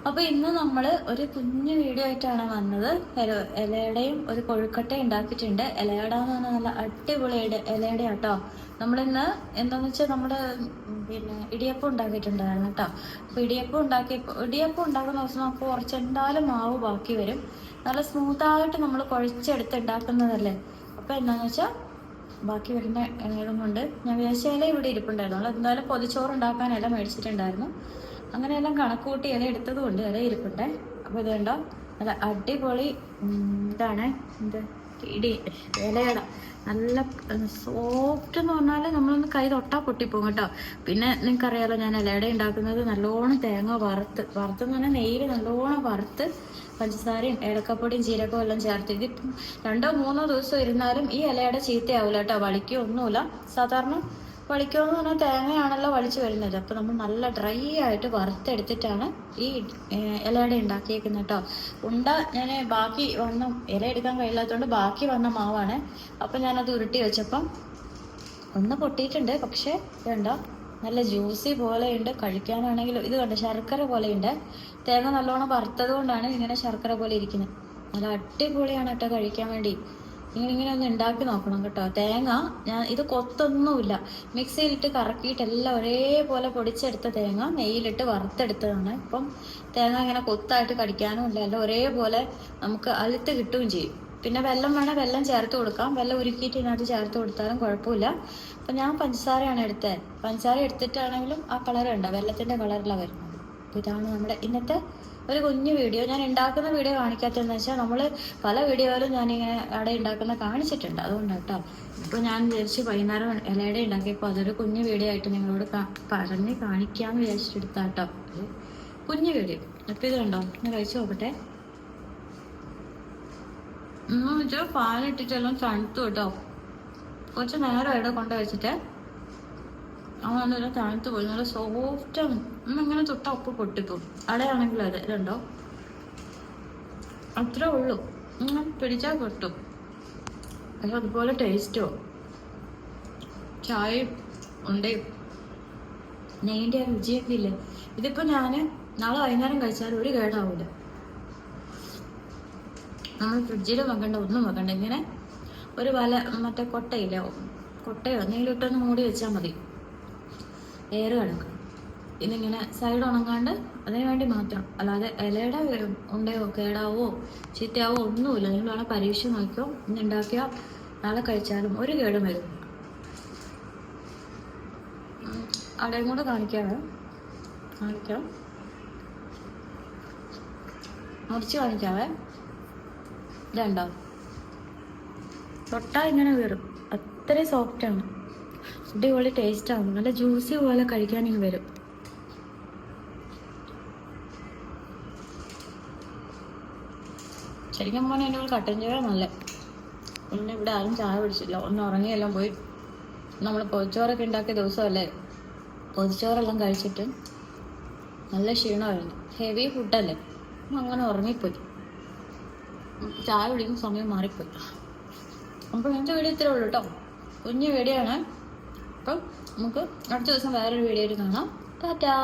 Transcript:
അപ്പോൾ ഇന്ന് നമ്മൾ ഒരു കുഞ്ഞു വീഡിയോ ആയിട്ടാണ് വന്നത്. ഇലയുടെയും ഒരു കൊഴുക്കട്ട ഉണ്ടാക്കിയിട്ടുണ്ട്. ഇലയട എന്ന് പറഞ്ഞാൽ നല്ല അടിപൊളിയുടെ ഇലയുടെ കേട്ടോ. നമ്മളിന്ന് എന്താണെന്ന് വെച്ചാൽ നമ്മുടെ ഇടിയപ്പം ഉണ്ടാക്കിയിട്ടുണ്ടായിരുന്നു കേട്ടോ. അപ്പോൾ ഇടിയപ്പം ഉണ്ടാക്കുന്ന ദിവസം നമുക്ക് കുറച്ച് എന്തായാലും മാവ് ബാക്കി വരും. നല്ല സ്മൂത്തായിട്ട് നമ്മൾ കുഴച്ചെടുത്ത് ഉണ്ടാക്കുന്നതല്ലേ. അപ്പോൾ എന്താണെന്ന് വെച്ചാൽ ബാക്കി വരുന്ന ഇലകളും കൊണ്ട് ഞാൻ വിചാരിച്ച ഇല ഇവിടെ ഇരിപ്പുണ്ടായിരുന്നു. നമ്മൾ എന്തായാലും പൊതിച്ചോറ് ഉണ്ടാക്കാൻ ഇല മേടിച്ചിട്ടുണ്ടായിരുന്നു. അങ്ങനെയെല്ലാം കണക്ക് കൂട്ടി ഇല എടുത്തത് കൊണ്ട് ഇല ഇരിപ്പുണ്ടേ. അപ്പോൾ ഇത് കണ്ടോ, നല്ല അടിപൊളി ഇതാണ് ഇലയട. നല്ല സോഫ്റ്റ് എന്ന് പറഞ്ഞാൽ നമ്മളൊന്ന് കൈ തൊട്ടാൽ പൊട്ടിപ്പോകും കേട്ടോ. പിന്നെ നിങ്ങൾക്കറിയാലോ, ഞാൻ ഇലയട ഉണ്ടാക്കുന്നത് നല്ലോണം തേങ്ങ വറുത്തെന്ന് പറഞ്ഞാൽ നെയ്യിൽ നല്ലോണം വറുത്ത് പഞ്ചസാരയും ഏലക്കപ്പൊടിയും ജീരകവും എല്ലാം ചേർത്ത്. ഇതിപ്പം 2-3 ദിവസം ഇരുന്നാലും ഈ ഇലയട ചീത്തയാവില്ല കേട്ടോ. വളിക്കൊന്നുമില്ല. സാധാരണ വളിക്കുമെന്ന് പറഞ്ഞാൽ തേങ്ങയാണല്ലോ വളിച്ച് വരുന്നത്. അപ്പോൾ നമ്മൾ നല്ല ഡ്രൈ ആയിട്ട് വറുത്തെടുത്തിട്ടാണ് ഈ ഇലയട ഉണ്ടാക്കിയേക്കുന്നത് കേട്ടോ. ഞാൻ ബാക്കി വന്ന ഇല എടുക്കാൻ കഴിയില്ലാത്തതുകൊണ്ട് ബാക്കി വന്ന മാവാണ്. അപ്പം ഞാനത് ഉരുട്ടി വെച്ചപ്പം ഒന്ന് പൊട്ടിയിട്ടുണ്ട്. പക്ഷേ ഇതുണ്ടോ, നല്ല ജ്യൂസി പോലെയുണ്ട്. കഴിക്കാനാണെങ്കിലും ഇത് കണ്ടോ, ശർക്കര പോലെയുണ്ട്. തേങ്ങ നല്ലോണം വറുത്തത് കൊണ്ടാണ് ഇങ്ങനെ ശർക്കര പോലെ ഇരിക്കുന്നത്. നല്ല അടിപൊളിയാണ് കേട്ടോ കഴിക്കാൻ വേണ്ടി. ഇങ്ങനെ ഒന്ന് ഉണ്ടാക്കി നോക്കണം കേട്ടോ. തേങ്ങ ഇത് കൊത്തൊന്നുമില്ല, മിക്സിയിലിട്ട് കറക്കിയിട്ട് എല്ലാം ഒരേപോലെ പൊടിച്ചെടുത്ത തേങ്ങ നെയ്യിലിട്ട് വറുത്തെടുത്തതാണ്. ഇപ്പം തേങ്ങ ഇങ്ങനെ കൊത്തായിട്ട് കടിക്കാനും ഇല്ല, എല്ലാം ഒരേപോലെ നമുക്ക് അലുത്ത് കിട്ടുകയും ചെയ്യും. പിന്നെ വെള്ളം വേണേൽ വെള്ളം ചേർത്ത് കൊടുക്കാം. വെള്ളം ഉരുക്കിയിട്ട് ഇതിനകത്ത് ചേർത്ത് കൊടുത്താലും കുഴപ്പമില്ല. അപ്പം ഞാൻ പഞ്ചസാരയാണ് എടുത്തത്. പഞ്ചസാര എടുത്തിട്ടാണെങ്കിലും ആ കളർ ഉണ്ടോ, വെള്ളത്തിൻ്റെ കളറിലാണ് വരുന്നത്. അപ്പോൾ ഇതാണ് നമ്മുടെ ഇന്നത്തെ ഒരു കുഞ്ഞു വീഡിയോ. ഞാൻ ഉണ്ടാക്കുന്ന വീഡിയോ കാണിക്കാത്തതെന്ന് വെച്ചാൽ നമ്മൾ പല വീഡിയോയിലും ഞാനിങ്ങനെ അട ഉണ്ടാക്കുന്ന കാണിച്ചിട്ടുണ്ട്, അതുകൊണ്ടാണ് കേട്ടോ. ഇപ്പോൾ ഞാൻ വിചാരിച്ച് വൈകുന്നേരം ഇലയട ഉണ്ടാക്കിയപ്പോൾ അതൊരു കുഞ്ഞു വീഡിയോ ആയിട്ട് നിങ്ങളോട് പറഞ്ഞ് കാണിക്കാമെന്ന് വിചാരിച്ചെടുത്താ കേട്ടോ. കുഞ്ഞു വീഡിയോ. അപ്പോൾ ഇത് കണ്ടോ, ഞാൻ കഴിച്ചു നോക്കട്ടെ. എന്ന് വെച്ചാൽ പാലിട്ടിട്ടെല്ലാം തണുത്തു കേട്ടോ. കുറച്ച് നേരം ഇവിടെ കൊണ്ട് വെച്ചിട്ട് അങ്ങനെ തണുത്ത് പോയി. നല്ല സോഫ്റ്റാണ്. ഇങ്ങനെ തൊട്ട ഉപ്പ് പൊട്ടിപ്പോവും. അടയാണെങ്കിലും അതെ, ഇതുണ്ടോ, അത്രേ ഉള്ളൂ. ഇങ്ങനെ പിടിച്ചാൽ പൊട്ടും. പക്ഷെ അതുപോലെ ടേസ്റ്റോ ചായ ഉണ്ട്, നെയ്യിൻ്റെ ആ രുചിയൊക്കെ ഇല്ലേ. ഇതിപ്പോൾ ഞാൻ നാളെ വൈകുന്നേരം കഴിച്ചാൽ ഒരു കേടാവില്ല. നമ്മൾ ഫ്രിഡ്ജിൽ വെക്കണ്ട, ഒന്നും വെക്കണ്ട. ഇങ്ങനെ ഒരു മറ്റേ കൊട്ടയോ നെയ്യിലിട്ടൊന്ന് മൂടി വെച്ചാൽ മതി. എയർ കിടക്കും. ഇതിങ്ങനെ സൈഡ് ഉണങ്ങാണ്ട് അതിന് വേണ്ടി മാത്രം. അല്ലാതെ ഇലയുടെ ഉണ്ടയോ കേടാവോ ചീത്തയാവോ ഒന്നുമില്ല. നിങ്ങൾ വേണം പരീക്ഷ നോക്കിയോ. ഇന്ന് ഉണ്ടാക്കിയാൽ നാളെ കഴിച്ചാലും ഒരു കേടും വരും. അടയും കൂടെ കാണിക്കാം. മുറിച്ച് കാണിക്കാവേ. ഇതുണ്ടോ, തൊട്ടാ ഇങ്ങനെ വീറും. അത്രയും സോഫ്റ്റാണ്, അടിപൊളി ടേസ്റ്റാണ്. നല്ല ജ്യൂസി പോലെ കഴിക്കാനിങ്ങ് വരും. ശരിക്കും പറഞ്ഞാൽ എൻ്റെ കട്ടൻ ചായ നല്ല. പിന്നെ ഇവിടെ ആരും ചായ പിടിച്ചില്ല, ഒന്ന് ഉറങ്ങിയെല്ലാം പോയി. നമ്മൾ പൊതിച്ചോറൊക്കെ ഉണ്ടാക്കിയ ദിവസമല്ലേ, പൊതിച്ചോറെല്ലാം കഴിച്ചിട്ട് നല്ല ക്ഷീണമായിരുന്നു. ഹെവി ഫുഡല്ലേ, അങ്ങനെ ഉറങ്ങിപ്പോയി. ചായ കുടിക്കുന്ന സമയം മാറിപ്പോയി. അപ്പോൾ ഇന്നത്തെ വീഡിയോ ഇത്രേ ഉള്ളൂ കേട്ടോ. കുഞ്ഞു വീഡിയോ ആണ്. അപ്പം നമുക്ക് അടുത്ത ദിവസം വേറൊരു വീഡിയോയിൽ കാണാം. ടാറ്റാ.